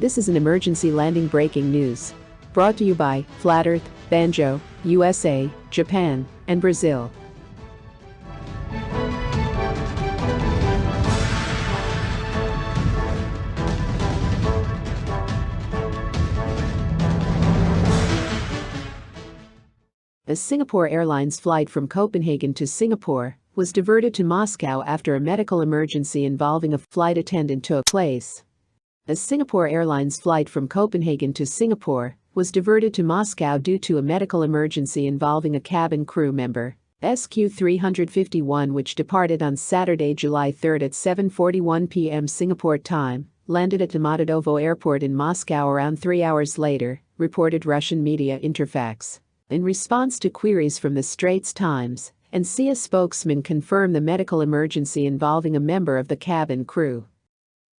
This is an emergency landing breaking news. Brought to you by Flat Earth, Banjo, USA, Japan, and Brazil. A Singapore Airlines flight from Copenhagen to Singapore was diverted to Moscow after a medical emergency involving a flight attendant took place. A Singapore Airlines flight from Copenhagen to Singapore was diverted to Moscow due to a medical emergency involving a cabin crew member, SQ351, which departed on Saturday, July 3 at 7:41 p.m. Singapore time, landed at Domodedovo Airport in Moscow around 3 hours later, reported Russian media Interfax. In response to queries from the Straits Times, and CIA spokesman confirmed the medical emergency involving a member of the cabin crew.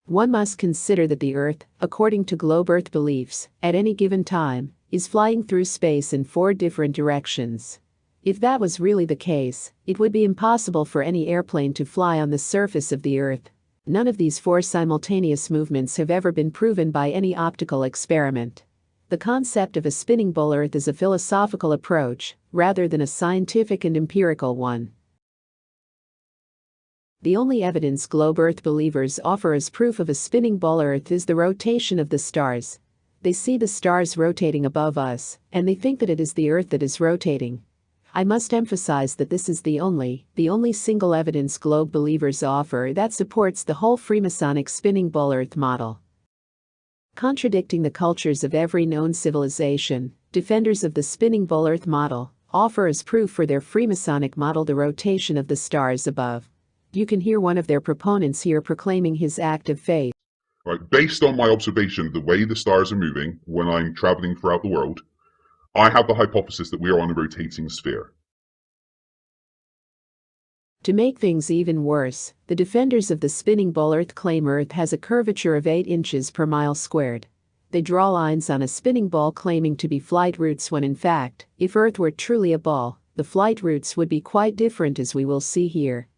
One must consider that the Earth, according to globe Earth beliefs, at any given time, is flying through space in 4 different directions. If that was really the case, it would be impossible for any airplane to fly on the surface of the Earth. None of these 4 simultaneous movements have ever been proven by any optical experiment. The concept of a spinning bull Earth is a philosophical approach, rather than a scientific and empirical one. The only evidence globe Earth believers offer as proof of a spinning ball Earth is the rotation of the stars. They see the stars rotating above us, and they think that it is the Earth that is rotating. I must emphasize that this is the only single evidence globe believers offer that supports the whole Freemasonic spinning ball Earth model. Contradicting the cultures of every known civilization, defenders of the spinning ball Earth model offer as proof for their Freemasonic model the rotation of the stars above. You can hear one of their proponents here proclaiming his act of faith. Right, based on my observation of the way the stars are moving when I'm traveling throughout the world, I have the hypothesis that we are on a rotating sphere. To make things even worse, the defenders of the spinning ball Earth claim Earth has a curvature of 8 inches per mile squared. They draw lines on a spinning ball claiming to be flight routes when in fact, if Earth were truly a ball, the flight routes would be quite different, as we will see here.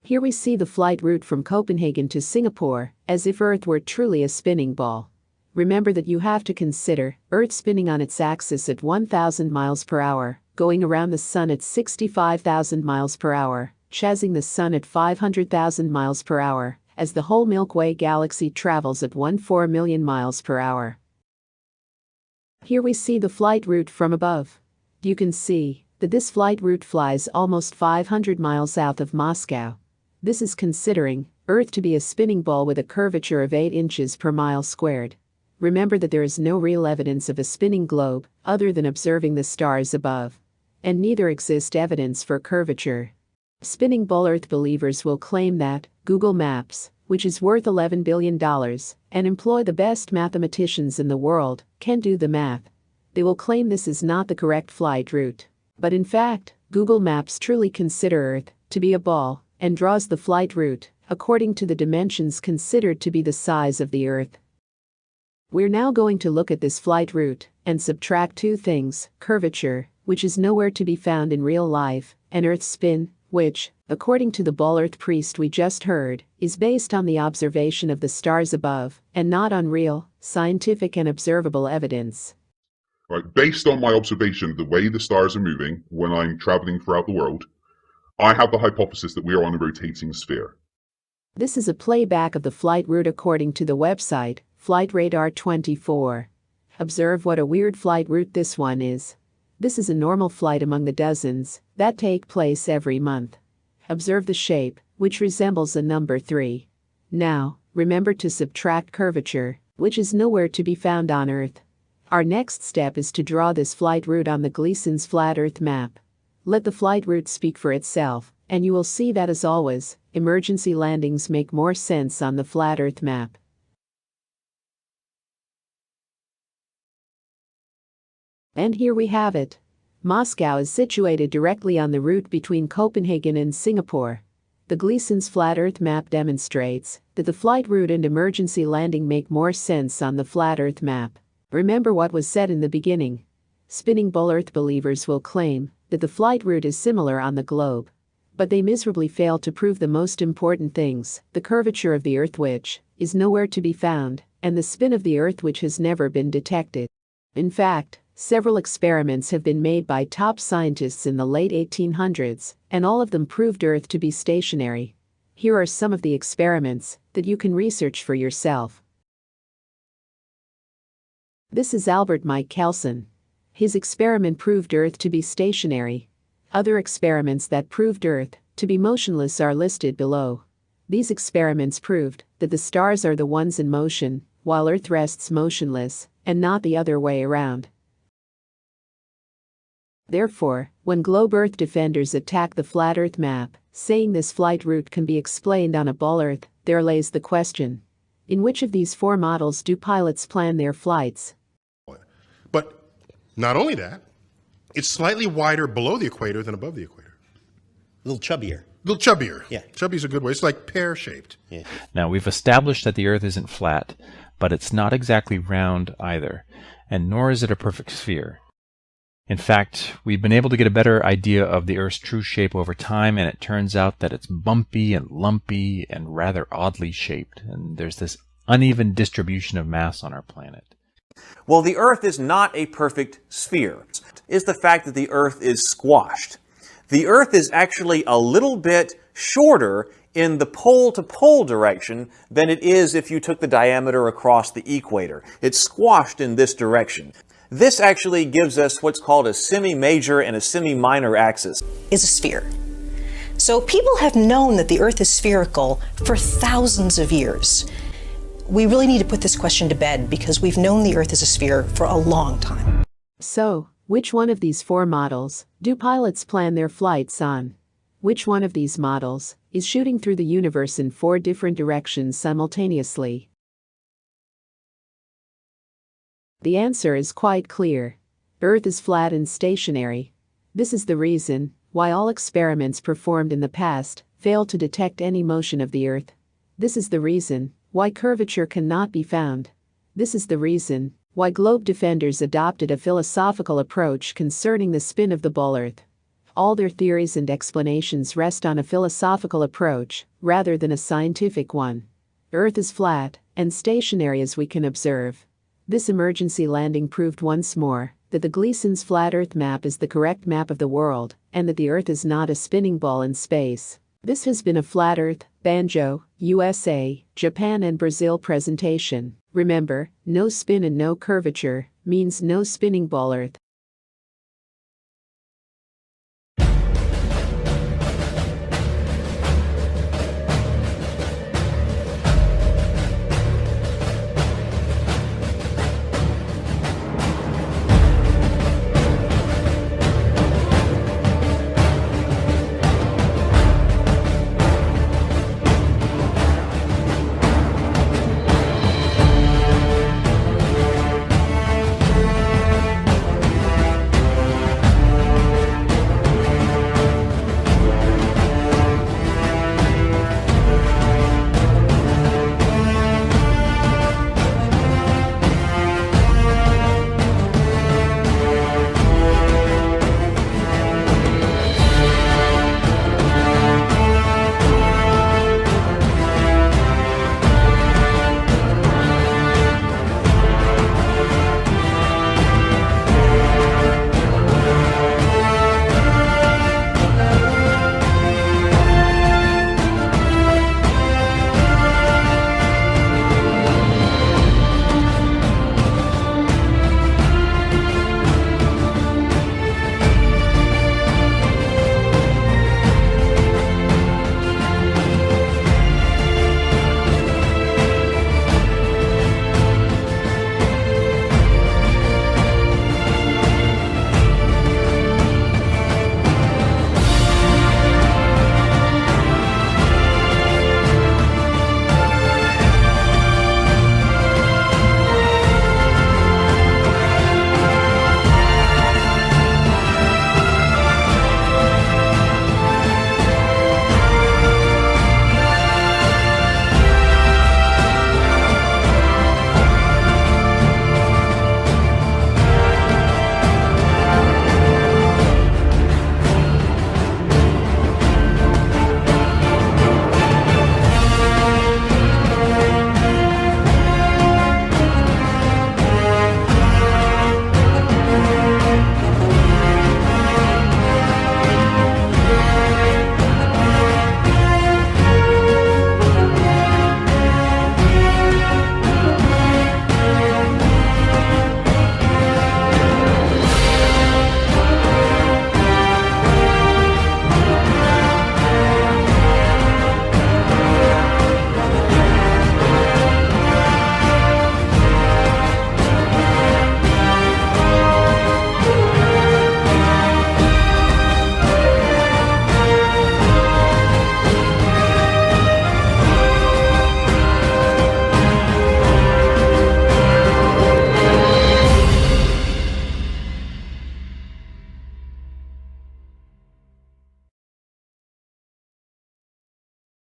Here we see the flight route from Copenhagen to Singapore, as if Earth were truly a spinning ball. Remember that you have to consider Earth spinning on its axis at 1,000 miles per hour, going around the Sun at 65,000 miles per hour, chasing the Sun at 500,000 miles per hour, as the whole Milky Way galaxy travels at 14 million miles per hour. Here we see the flight route from above. You can see that this flight route flies almost 500 miles south of Moscow. This is considering Earth to be a spinning ball with a curvature of 8 inches per mile squared. Remember that there is no real evidence of a spinning globe other than observing the stars above. And neither exists evidence for curvature. Spinning ball Earth believers will claim that Google Maps, which is worth $11 billion, and employ the best mathematicians in the world, can do the math. They will claim this is not the correct flight route. But in fact, Google Maps truly consider Earth to be a ball, and draws the flight route according to the dimensions considered to be the size of the Earth. We're now going to look at this flight route and subtract 2 things: curvature, which is nowhere to be found in real life, and Earth spin, which, according to the ball Earth priest we just heard, is based on the observation of the stars above and not on real, scientific and observable evidence. Right, based on my observation of the way the stars are moving when I'm traveling throughout the world, I have the hypothesis that we are on a rotating sphere. This is a playback of the flight route according to the website, Flight Radar 24. Observe what a weird flight route this one is. This is a normal flight among the dozens that take place every month. Observe the shape, which resembles a number 3. Now, remember to subtract curvature, which is nowhere to be found on Earth. Our next step is to draw this flight route on the Gleason's flat Earth map. Let the flight route speak for itself, and you will see that, as always, emergency landings make more sense on the flat Earth map. And here we have it. Moscow is situated directly on the route between Copenhagen and Singapore. The Gleason's flat Earth map demonstrates that the flight route and emergency landing make more sense on the flat Earth map. Remember what was said in the beginning. Spinning ball Earth believers will claim that the flight route is similar on the globe. But they miserably fail to prove the most important things: the curvature of the Earth, which is nowhere to be found, and the spin of the Earth which has never been detected. In fact, several experiments have been made by top scientists in the late 1800s, and all of them proved Earth to be stationary. Here are some of the experiments that you can research for yourself. This is Albert Mike Kelson. His experiment proved Earth to be stationary. Other experiments that proved Earth to be motionless are listed below. These experiments proved that the stars are the ones in motion, while Earth rests motionless, and not the other way around. Therefore, when globe Earth defenders attack the flat Earth map, saying this flight route can be explained on a ball Earth, there lays the question: in which of these four models do pilots plan their flights? But not only that, it's slightly wider below the equator than above the equator. A little chubbier. A little chubbier. Yeah. Chubby's a good way. It's like pear-shaped. Yeah. Now, we've established that the Earth isn't flat, but it's not exactly round either, and nor is it a perfect sphere. In fact, we've been able to get a better idea of the Earth's true shape over time, and it turns out that it's bumpy and lumpy and rather oddly shaped, and there's this uneven distribution of mass on our planet. Well, the Earth is not a perfect sphere. It's the fact that the Earth is squashed. The Earth is actually a little bit shorter in the pole-to-pole direction than it is if you took the diameter across the equator. It's squashed in this direction. This actually gives us what's called a semi-major and a semi-minor axis. Is a sphere. So people have known that the Earth is spherical for thousands of years. We really need to put this question to bed because we've known the Earth is a sphere for a long time. So, which one of these four models do pilots plan their flights on? Which one of these models is shooting through the universe in four different directions simultaneously? The answer is quite clear. Earth is flat and stationary. This is the reason why all experiments performed in the past failed to detect any motion of the Earth. This is the reason why curvature cannot be found. This is the reason why globe defenders adopted a philosophical approach concerning the spin of the ball Earth. All their theories and explanations rest on a philosophical approach rather than a scientific one. Earth is flat and stationary as we can observe. This emergency landing proved once more that the Gleason's flat Earth map is the correct map of the world, and that the Earth is not a spinning ball in space. This has been a Flat Earth, Banjo, USA, Japan and Brazil presentation. Remember, no spin and no curvature means no spinning ball Earth.